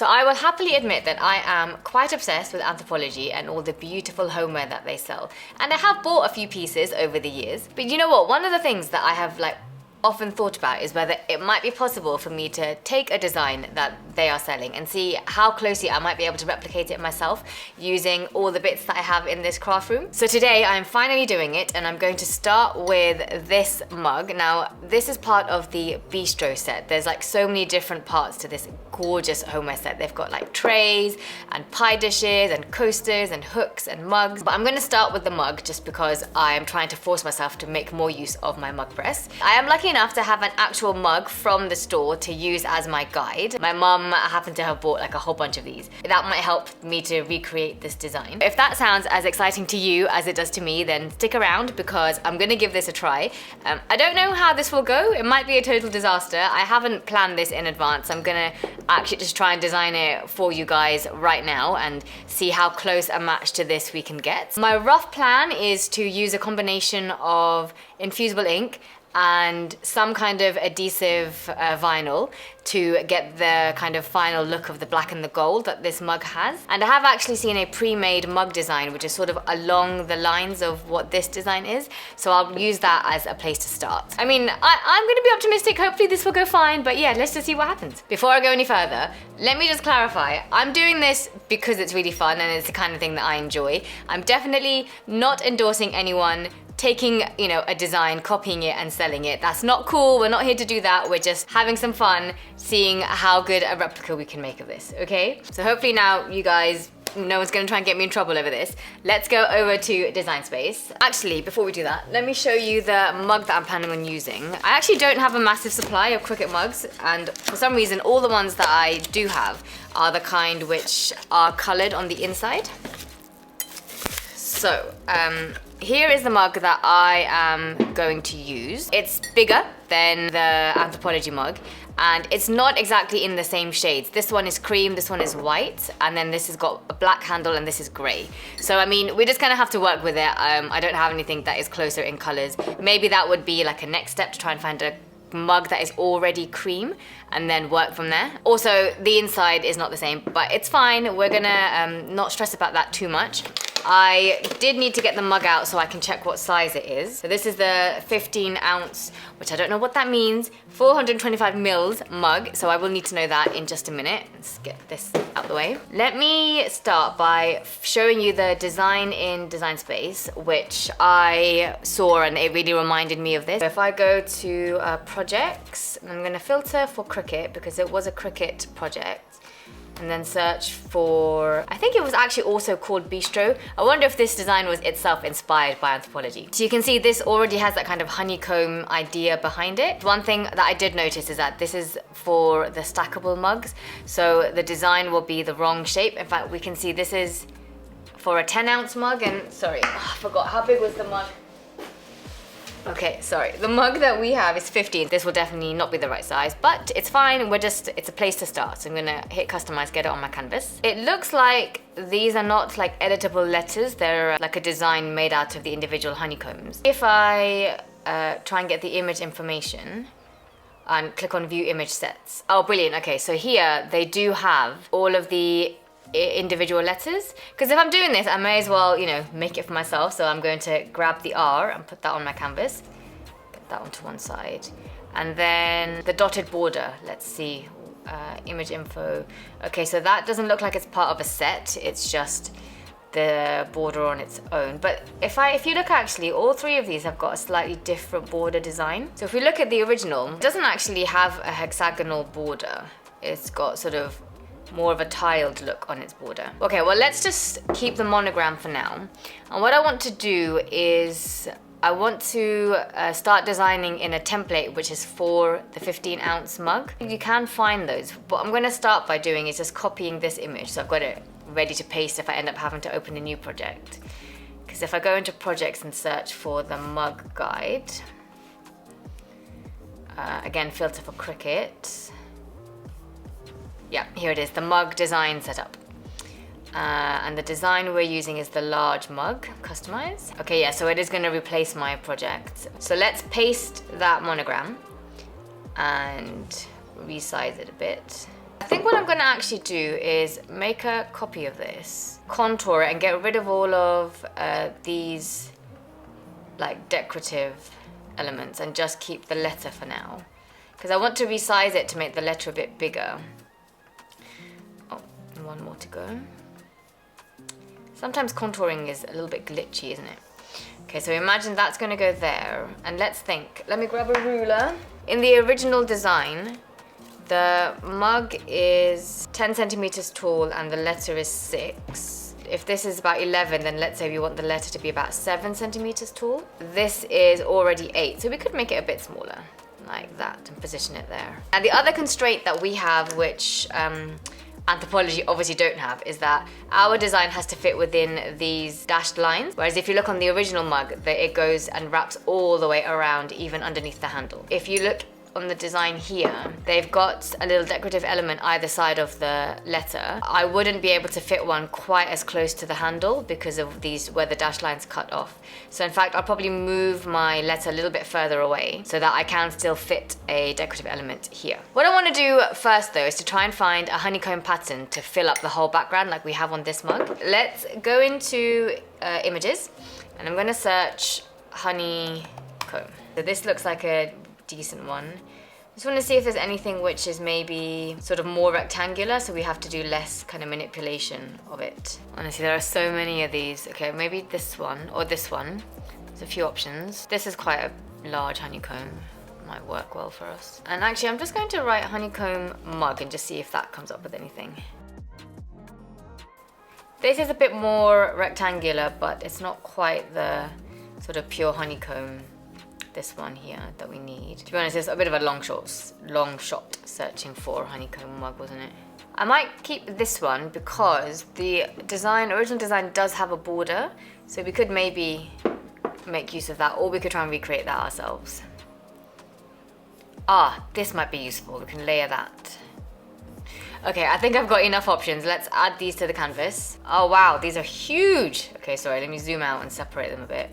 So I will happily admit that I am quite obsessed with Anthropologie and all the beautiful homeware that they sell. And I have bought a few pieces over the years. But you know what? One of the things that I have often thought about is whether it might be possible for me to take a design that they are selling and see how closely I might be able to replicate it myself using all the bits that I have in this craft room. So today I'm finally doing it, and I'm going to start with this mug. Now this is part of the Bistro set. There's so many different parts to this gorgeous homeware set. They've got trays and pie dishes and coasters and hooks and mugs, but I'm going to start with the mug just because I am trying to force myself to make more use of my mug press. I am lucky enough to have an actual mug from the store to use as my guide. My mum happened to have bought a whole bunch of these. That might help me to recreate this design. If that sounds as exciting to you as it does to me, then stick around because I'm gonna give this a try. I don't know how this will go. It might be a total disaster. I haven't planned this in advance. I'm gonna actually just try and design it for you guys right now and see how close a match to this we can get. My rough plan is to use a combination of infusible ink and some kind of adhesive vinyl to get the kind of final look of the black and the gold that this mug has. And I have actually seen a pre-made mug design which is sort of along the lines of what this design is, so I'll use that as a place to start. I mean, I'm gonna be optimistic. Hopefully this will go fine, but yeah, let's just see what happens. Before I go any further, let me just clarify. I'm doing this because it's really fun and it's the kind of thing that I enjoy. I'm definitely not endorsing anyone taking, a design, copying it and selling it. That's not cool. We're not here to do that. We're just having some fun, seeing how good a replica we can make of this, okay? So hopefully now you guys, no one's gonna try and get me in trouble over this. Let's go over to Design Space. Actually, before we do that, let me show you the mug that I'm planning on using. I actually don't have a massive supply of Cricut mugs, and for some reason, all the ones that I do have are the kind which are colored on the inside. So, here is the mug that I am going to use. It's bigger than the Anthropologie mug, and it's not exactly in the same shades. This one is cream, this one is white, and then this has got a black handle and this is gray. So I mean, we just kind of have to work with it. I don't have anything that is closer in colors. Maybe that would be a next step to try and find a mug that is already cream and then work from there. Also, the inside is not the same, but it's fine. We're gonna not stress about that too much. I did need to get the mug out so I can check what size it is. So this is the 15 ounce, which I don't know what that means, 425 mils mug. So I will need to know that in just a minute. Let's get this out the way. Let me start by showing you the design in Design Space, which I saw and it really reminded me of this. So if I go to projects, I'm gonna filter for Cricut because it was a Cricut project. And then search for, I think it was actually also called Bistro. I wonder if this design was itself inspired by Anthropologie. So you can see this already has that kind of honeycomb idea behind it. One thing that I did notice is that this is for the stackable mugs. So the design will be the wrong shape. In fact, we can see this is for a 10 ounce mug and sorry, I forgot, how big was the mug? Okay, sorry. The mug that we have is 15. This will definitely not be the right size, but it's fine. It's a place to start. So I'm gonna hit customize, get it on my canvas. It looks like these are not editable letters. They're a design made out of the individual honeycombs. If I try and get the image information and click on view image sets. Oh, brilliant. Okay, so here they do have all of the individual letters, because if I'm doing this I may as well make it for myself. So I'm going to grab the R and put that on my canvas, get that onto one side, and then the dotted border, let's see, image info. Okay, so that doesn't look like it's part of a set, it's just the border on its own. But if you look, actually all three of these have got a slightly different border design. So if we look at the original, it doesn't actually have a hexagonal border, it's got sort of more of a tiled look on its border. Okay, well let's just keep the monogram for now. And what I want to do is I want to start designing in a template which is for the 15 ounce mug. You can find those. What I'm gonna start by doing is just copying this image. So I've got it ready to paste if I end up having to open a new project. Because if I go into projects and search for the mug guide, again filter for Cricut, yeah, here it is, the mug design setup. And the design we're using is the large mug, customize. Okay, yeah, so it is gonna replace my project. So let's paste that monogram and resize it a bit. I think what I'm gonna actually do is make a copy of this, contour it and get rid of all of these like decorative elements and just keep the letter for now. Because I want to resize it to make the letter a bit bigger. Oh, and one more to go. Sometimes contouring is a little bit glitchy, isn't it? Okay, so imagine that's gonna go there. And let's think, let me grab a ruler. In the original design, the mug is 10 centimeters tall and the letter is 6. If this is about 11, then let's say we want the letter to be about 7 centimeters tall. This is already 8, so we could make it a bit smaller, like that, and position it there. And the other constraint that we have, which Anthropologie obviously don't have, is that our design has to fit within these dashed lines. Whereas if you look on the original mug, it goes and wraps all the way around, even underneath the handle. If you look on the design here, they've got a little decorative element either side of the letter. I wouldn't be able to fit one quite as close to the handle because of these, where the dashed lines cut off. So in fact, I'll probably move my letter a little bit further away so that I can still fit a decorative element here. What I want to do first though is to try and find a honeycomb pattern to fill up the whole background like we have on this mug. Let's go into images and I'm going to search honeycomb. So this looks like a decent one. Just want to see if there's anything which is maybe sort of more rectangular, so we have to do less kind of manipulation of it. Honestly, there are so many of these. Okay, maybe this one or this one. There's a few options. This is quite a large honeycomb. Might work well for us. And actually, I'm just going to write honeycomb mug and just see if that comes up with anything. This is a bit more rectangular, but it's not quite the sort of pure honeycomb, this one here, that we need. To be honest, it's a bit of a long shot searching for honeycomb mug, wasn't it? I might keep this one because the original design does have a border, so we could maybe make use of that, or we could try and recreate that ourselves. Ah, this might be useful. We can layer that. Okay, I think I've got enough options. Let's add these to the canvas. Oh wow, these are huge. Okay, sorry, let me zoom out and separate them a bit.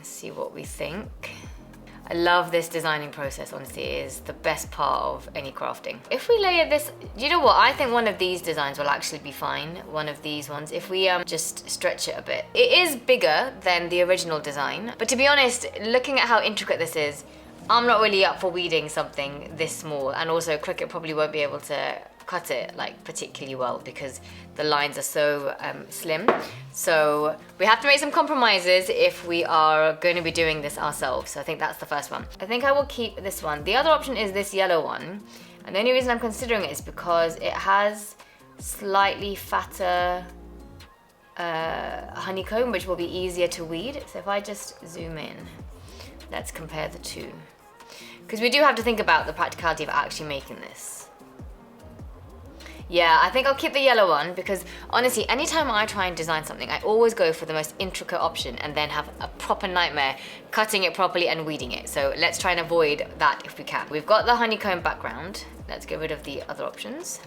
See what we think. I love this designing process, honestly. It is the best part of any crafting. If we layer this, you know what, I think one of these designs will actually be fine. One of these ones, if we just stretch it a bit. It is bigger than the original design, but to be honest, looking at how intricate this is, I'm not really up for weeding something this small, and also Cricut probably won't be able to cut it like particularly well because the lines are so slim. So we have to make some compromises if we are going to be doing this ourselves. So I think that's the first one. I think I will keep this one. The other option is this yellow one. And the only reason I'm considering it is because it has slightly fatter honeycomb, which will be easier to weed. So if I just zoom in, let's compare the two. Because we do have to think about the practicality of actually making this. Yeah, I think I'll keep the yellow one because honestly, anytime I try and design something, I always go for the most intricate option and then have a proper nightmare cutting it properly and weeding it. So let's try and avoid that if we can. We've got the honeycomb background. Let's get rid of the other options.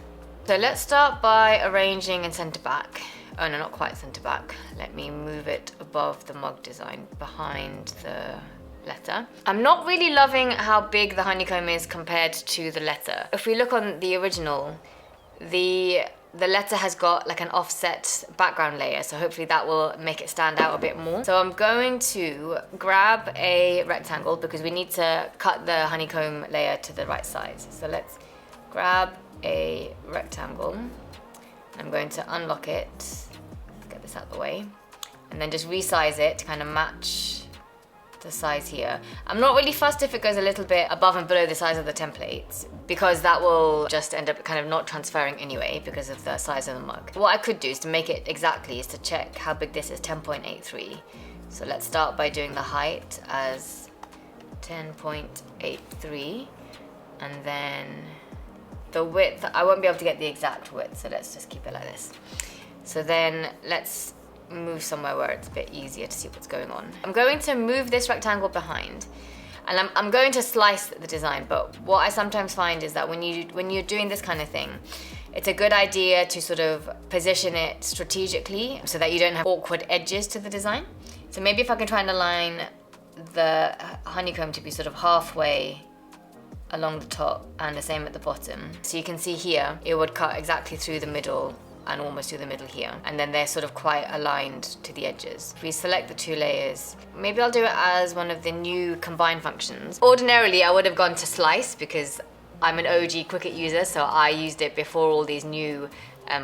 So let's start by arranging in center back. Oh no, not quite center back. Let me move it above the mug design, behind the letter. I'm not really loving how big the honeycomb is compared to the letter. If we look on the original, the letter has got like an offset background layer, so hopefully that will make it stand out a bit more. So I'm going to grab a rectangle because we need to cut the honeycomb layer to the right size. So let's grab a rectangle. I'm going to unlock it, get this out of the way, and then just resize it to kind of match the size here. I'm not really fussed if it goes a little bit above and below the size of the template because that will just end up kind of not transferring anyway because of the size of the mug. What I could do is to make it exactly is to check how big this is, 10.83. So let's start by doing the height as 10.83 and then the width, I won't be able to get the exact width, so let's just keep it like this. So then let's move somewhere where it's a bit easier to see what's going on. I'm going to move this rectangle behind and I'm going to slice the design, but what I sometimes find is that when you're doing this kind of thing, it's a good idea to sort of position it strategically so that you don't have awkward edges to the design. So maybe if I can try and align the honeycomb to be sort of halfway along the top and the same at the bottom. So you can see here, it would cut exactly through the middle and almost through the middle here. And then they're sort of quite aligned to the edges. If we select the 2 layers, maybe I'll do it as one of the new combine functions. Ordinarily, I would have gone to slice because I'm an OG Cricut user, so I used it before all these new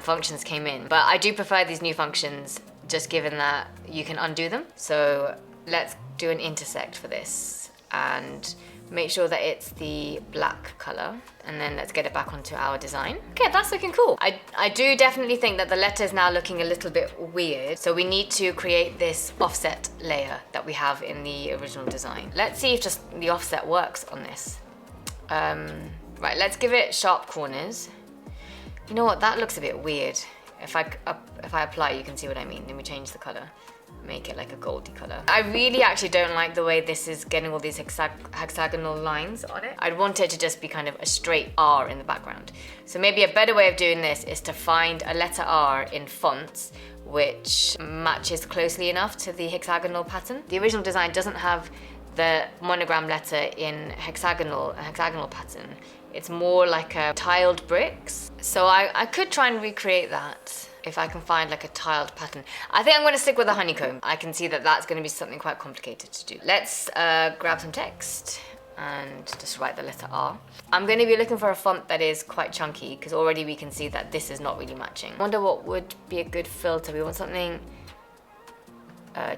functions came in. But I do prefer these new functions just given that you can undo them. So let's do an intersect for this and make sure that it's the black color, and then let's get it back onto our design. Okay, that's looking cool. I do definitely think that the letter is now looking a little bit weird, so we need to create this offset layer that we have in the original design. Let's see if just the offset works on this. Right, let's give it sharp corners. You know what, that looks a bit weird. If I apply, you can see what I mean. Let me change the color. Make it like a goldy color. I really actually don't like the way this is getting all these hexagonal lines on it. I'd want it to just be kind of a straight R in the background. So maybe a better way of doing this is to find a letter R in fonts which matches closely enough to the hexagonal pattern. The original design doesn't have the monogram letter in hexagonal pattern. It's more like a tiled bricks. So I could try and recreate that if I can find like a tiled pattern. I think I'm going to stick with a honeycomb. I can see that that's going to be something quite complicated to do. Let's grab some text and just write the letter R. I'm going to be looking for a font that is quite chunky because already we can see that this is not really matching. I wonder what would be a good filter. We want something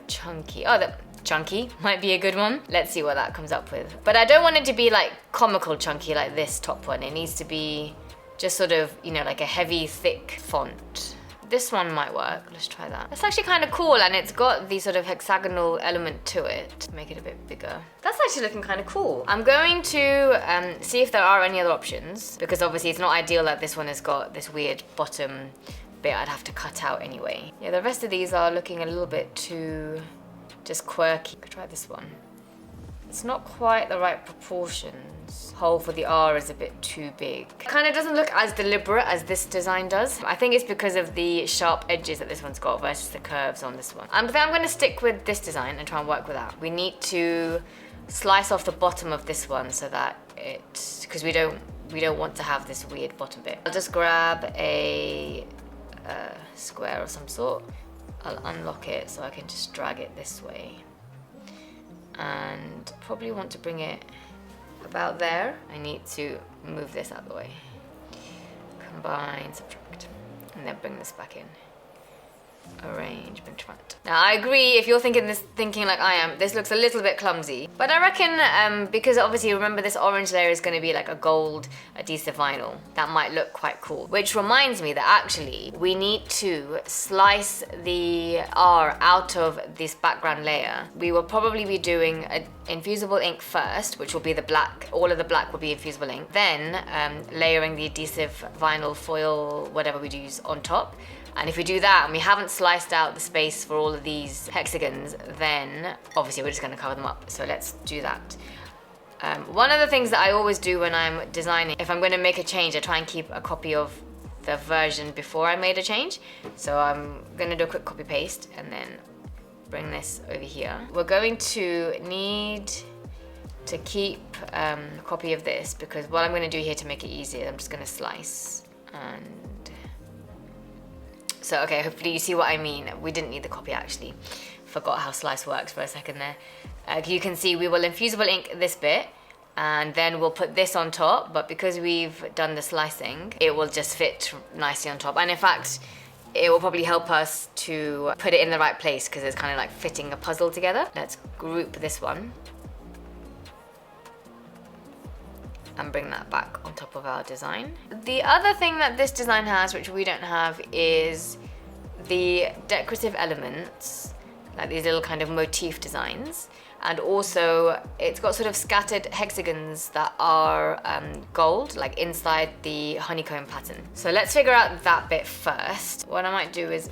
chunky. Oh, the chunky might be a good one. Let's see what that comes up with. But I don't want it to be like comical chunky like this top one. It needs to be just sort of, you know, like a heavy, thick font. This one might work. Let's try that. That's actually kind of cool, and it's got the sort of hexagonal element to it. Make it a bit bigger. That's actually looking kind of cool. I'm going to see if there are any other options, because obviously it's not ideal that this one has got this weird bottom bit I'd have to cut out anyway. Yeah, the rest of these are looking a little bit too just quirky. Could try this one. It's not quite the right proportions. Hole for the R is a bit too big. It kind of doesn't look as deliberate as this design does. I think it's because of the sharp edges that this one's got versus the curves on this one. I think I'm going to stick with this design and try and work with that. We need to slice off the bottom of this one so that because we don't want to have this weird bottom bit. I'll just grab a square of some sort. I'll unlock it so I can just drag it this way. And probably want to bring it about there. I need to move this out of the way. Combine, subtract, and then bring this back in. Arrange, bring to front. Now I agree, if you're thinking like I am, this looks a little bit clumsy. But I reckon, because obviously remember this orange layer is going to be like a gold adhesive vinyl, that might look quite cool. Which reminds me that actually we need to slice the R out of this background layer. We will probably be doing an infusible ink first, which will be the black. All of the black will be infusible ink. Then layering the adhesive vinyl foil, whatever we use, on top. And if we do that and we haven't sliced out the space for all of these hexagons, then obviously we're just going to cover them up. So let's do that. One of the things that I always do when I'm designing, if I'm going to make a change, I try and keep a copy of the version before I made a change. So I'm going to do a quick copy paste and then bring this over here. We're going to need to keep a copy of this because what I'm going to do here to make it easier, I'm just going to slice and... So, okay, hopefully you see what I mean. We didn't need the copy, actually. Forgot how slice works for a second there. You can see we will infusible ink this bit, and then we'll put this on top, but because we've done the slicing, it will just fit nicely on top. And in fact, it will probably help us to put it in the right place because it's kind of like fitting a puzzle together. Let's group this one. And bring that back on top of our design. The other thing that this design has, which we don't have, is the decorative elements, like these little kind of motif designs. And also, it's got sort of scattered hexagons that are gold, like inside the honeycomb pattern. So let's figure out that bit first. What I might do is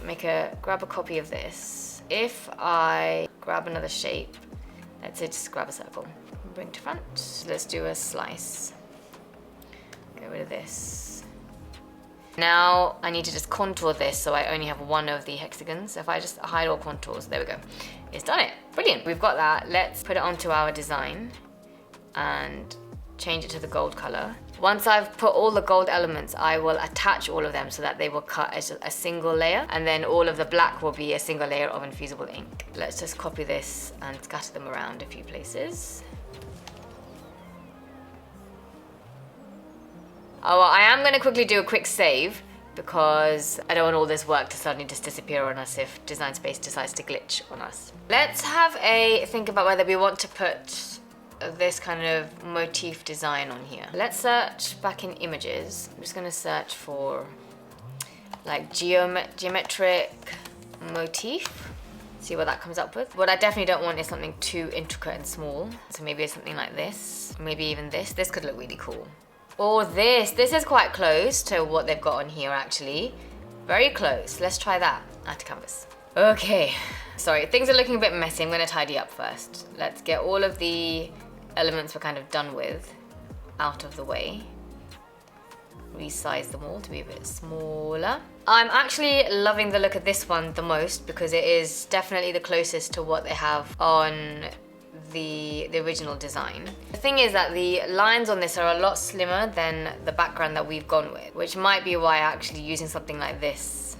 grab a copy of this. If I grab another shape, let's say just grab a circle. Bring to front. Let's do a slice. Get rid of this. Now I need to just contour this so I only have one of the hexagons. So if I just hide all contours, there we go. It's done it. Brilliant. We've got that. Let's put it onto our design and change it to the gold color. Once I've put all the gold elements, I will attach all of them so that they will cut as a single layer, and then all of the black will be a single layer of infusible ink. Let's just copy this and scatter them around a few places. Oh, well, I am going to quickly do a quick save because I don't want all this work to suddenly just disappear on us if Design Space decides to glitch on us. Let's have a think about whether we want to put this kind of motif design on here. Let's search back in images. I'm just going to search for like geometric motif. See what that comes up with. What I definitely don't want is something too intricate and small. So maybe it's something like this. Maybe even this. This could look really cool. Or this. This is quite close to what they've got on here actually. Very close. Let's try that. Add to canvas. Okay. Sorry, things are looking a bit messy. I'm going to tidy up first. Let's get all of the elements we're kind of done with out of the way. Resize them all to be a bit smaller. I'm actually loving the look of this one the most because it is definitely the closest to what they have on the original design. The thing is that the lines on this are a lot slimmer than the background that we've gone with, which might be why actually using something like this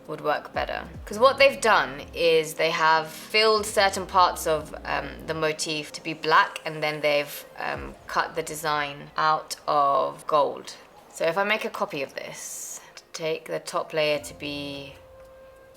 would work better. Because what they've done is they have filled certain parts of the motif to be black, and then they've cut the design out of gold. So if I make a copy of this, take the top layer to be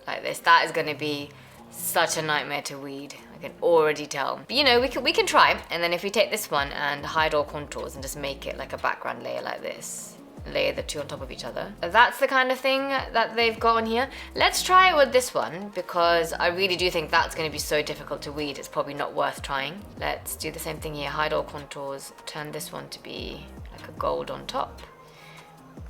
like this, that is going to be such a nightmare to weed. I can already tell. But you know, we can try. And then if we take this one and hide all contours and just make it like a background layer like this, layer the two on top of each other. That's the kind of thing that they've got on here. Let's try it with this one because I really do think that's going to be so difficult to weed. It's probably not worth trying. Let's do the same thing here. Hide all contours. Turn this one to be like a gold on top.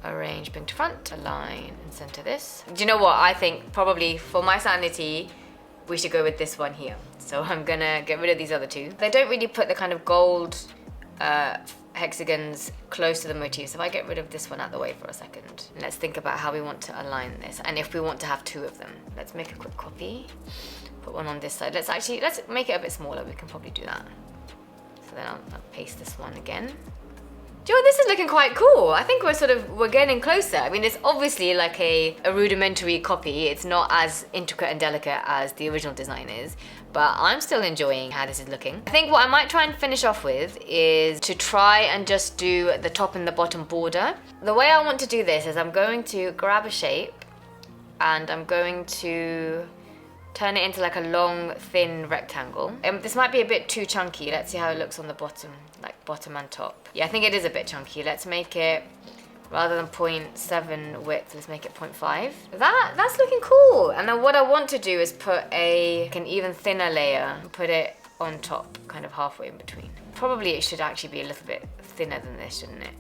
Arrange, bring to front, align and center this. Do you know what? I think probably for my sanity, we should go with this one here. So I'm gonna get rid of these other two. They don't really put the kind of gold hexagons close to the motif. So if I get rid of this one out of the way for a second, let's think about how we want to align this and if we want to have two of them. Let's make a quick copy. Put one on this side. Let's make it a bit smaller. We can probably do that. So then I'll paste this one again. Do you know what? This is looking quite cool. I think we're getting closer. I mean, it's obviously like a rudimentary copy. It's not as intricate and delicate as the original design is, but I'm still enjoying how this is looking. I think what I might try and finish off with is to try and just do the top and the bottom border. The way I want to do this is I'm going to grab a shape and I'm going to turn it into like a long, thin rectangle. This might be a bit too chunky. Let's see how it looks on the bottom, like bottom and top. Yeah, I think it is a bit chunky. Let's make it, rather than 0.7 width, let's make it 0.5. That's looking cool. And then what I want to do is put an even thinner layer and put it on top, kind of halfway in between. Probably it should actually be a little bit thinner than this, shouldn't it?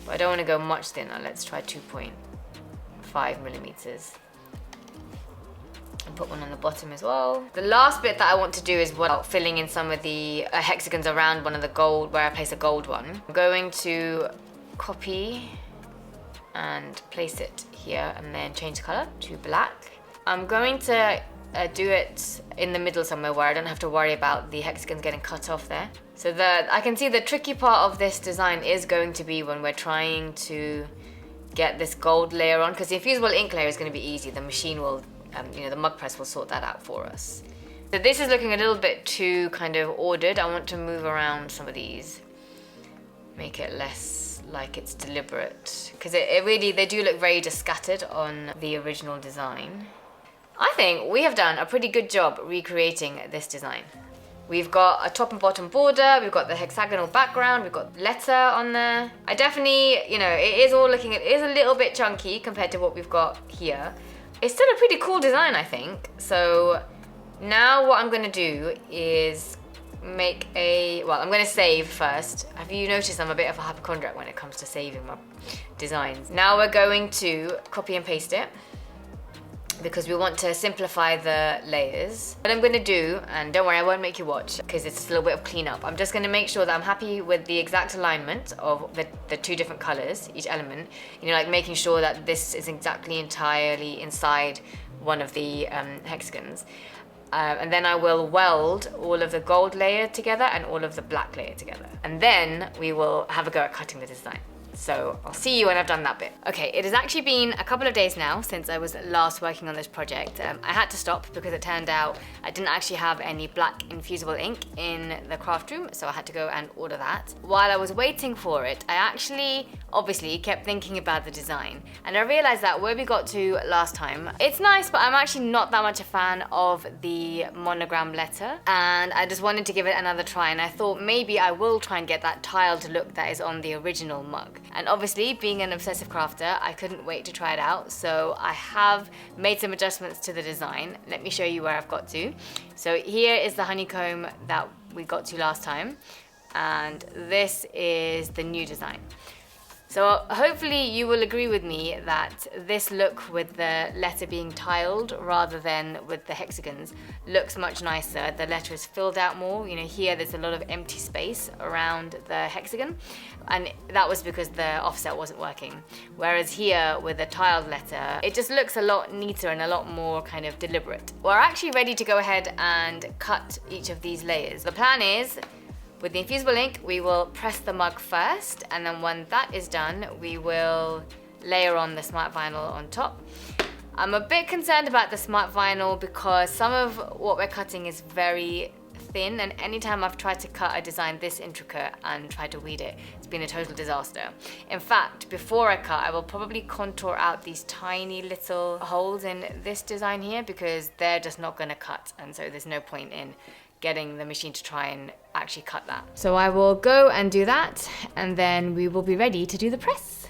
But I don't want to go much thinner. Let's try 2.5 millimeters. And put one on the bottom as well. The last bit that I want to do is filling in some of the hexagons around one of the gold, where I place a gold one. I'm going to copy and place it here and then change the color to black. I'm going to do it in the middle somewhere where I don't have to worry about the hexagons getting cut off there. So I can see the tricky part of this design is going to be when we're trying to get this gold layer on, because the infusible ink layer is going to be easy. The machine will the mug press will sort that out for us. So this is looking a little bit too kind of ordered. I want to move around some of these, make it less like it's deliberate, because they do look very just scattered on the original design. I think we have done a pretty good job recreating this design. We've got a top and bottom border, we've got the hexagonal background, we've got letter on there. I definitely, it is a little bit chunky compared to what we've got here. It's still a pretty cool design, I think. So now what I'm gonna do is I'm gonna save first. Have you noticed I'm a bit of a hypochondriac when it comes to saving my designs? Now we're going to copy and paste it because we want to simplify the layers. What I'm gonna do, and don't worry, I won't make you watch because it's a little bit of cleanup. I'm just gonna make sure that I'm happy with the exact alignment of the two different colors, each element. Like making sure that this is entirely inside one of the hexagons. And then I will weld all of the gold layer together and all of the black layer together. And then we will have a go at cutting the design. So I'll see you when I've done that bit. Okay, it has actually been a couple of days now since I was last working on this project. I had to stop because it turned out I didn't actually have any black infusible ink in the craft room, so I had to go and order that. While I was waiting for it, I actually obviously kept thinking about the design, and I realized that where we got to last time, it's nice, but I'm actually not that much a fan of the monogram letter, and I just wanted to give it another try, and I thought maybe I will try and get that tiled look that is on the original mug. And obviously, being an obsessive crafter, I couldn't wait to try it out, so I have made some adjustments to the design. Let me show you where I've got to. So here is the honeycomb that we got to last time, and this is the new design. So hopefully you will agree with me that this look with the letter being tiled rather than with the hexagons looks much nicer. The letter is filled out more. You know, here there's a lot of empty space around the hexagon, and that was because the offset wasn't working. Whereas here with the tiled letter, it just looks a lot neater and a lot more kind of deliberate. We're actually ready to go ahead and cut each of these layers. The plan is, with the infusible ink, we will press the mug first, and then when that is done, we will layer on the smart vinyl on top. I'm a bit concerned about the smart vinyl because some of what we're cutting is very thin, and anytime I've tried to cut a design this intricate and tried to weed it, it's been a total disaster. In fact, before I cut, I will probably contour out these tiny little holes in this design here because they're just not gonna cut, and so there's no point in getting the machine to try and actually cut that. So I will go and do that, and then we will be ready to do the press.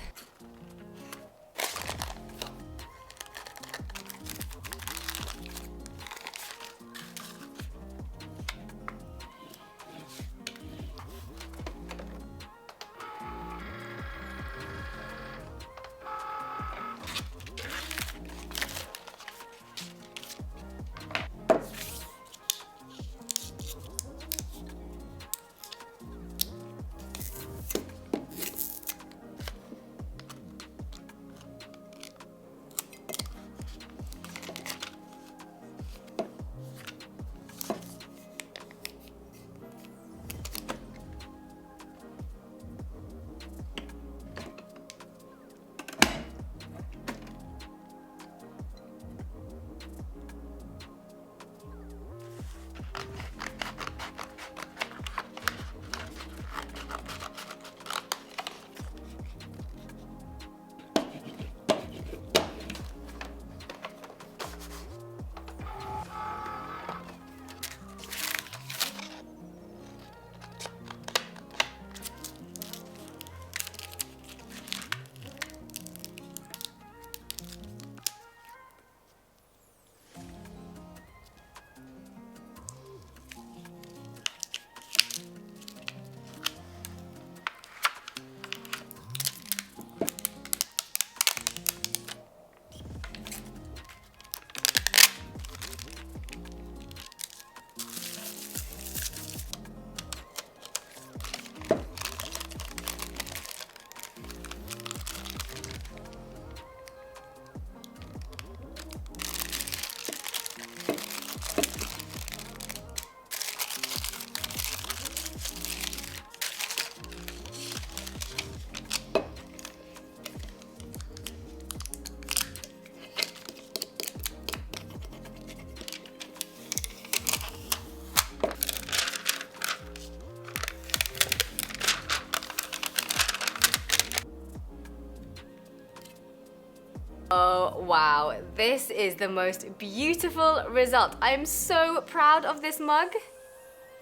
Oh wow, this is the most beautiful result. I'm so proud of this mug.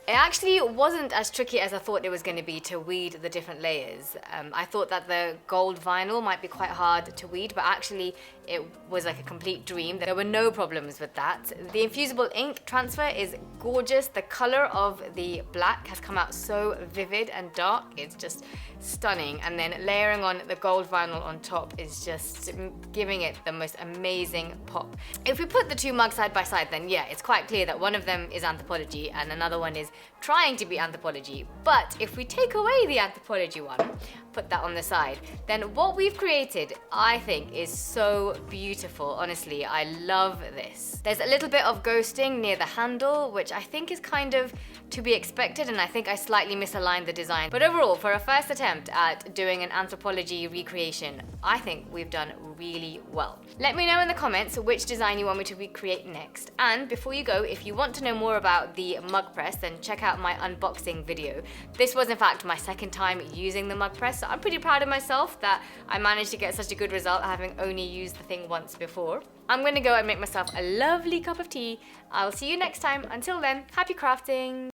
It actually wasn't as tricky as I thought it was going to be to weed the different layers. I thought that the gold vinyl might be quite hard to weed, but actually it was like a complete dream. There were no problems with that. The infusible ink transfer is gorgeous. The color of the black has come out so vivid and dark. It's just stunning. And then layering on the gold vinyl on top is just giving it the most amazing pop. If we put the two mugs side by side, then yeah, it's quite clear that one of them is Anthropologie and another one is trying to be Anthropologie. But if we take away the Anthropologie one, put that on the side. Then what we've created, I think, is so beautiful. Honestly, I love this. There's a little bit of ghosting near the handle, which I think is kind of to be expected, and I think I slightly misaligned the design. But overall, for a first attempt at doing an Anthropologie recreation, I think we've done really well. Let me know in the comments which design you want me to recreate next. And before you go, if you want to know more about the mug press, then check out my unboxing video. This was in fact my second time using the mug press, so I'm pretty proud of myself that I managed to get such a good result having only used the thing once before. I'm gonna go and make myself a lovely cup of tea. I'll see you next time. Until then, happy crafting!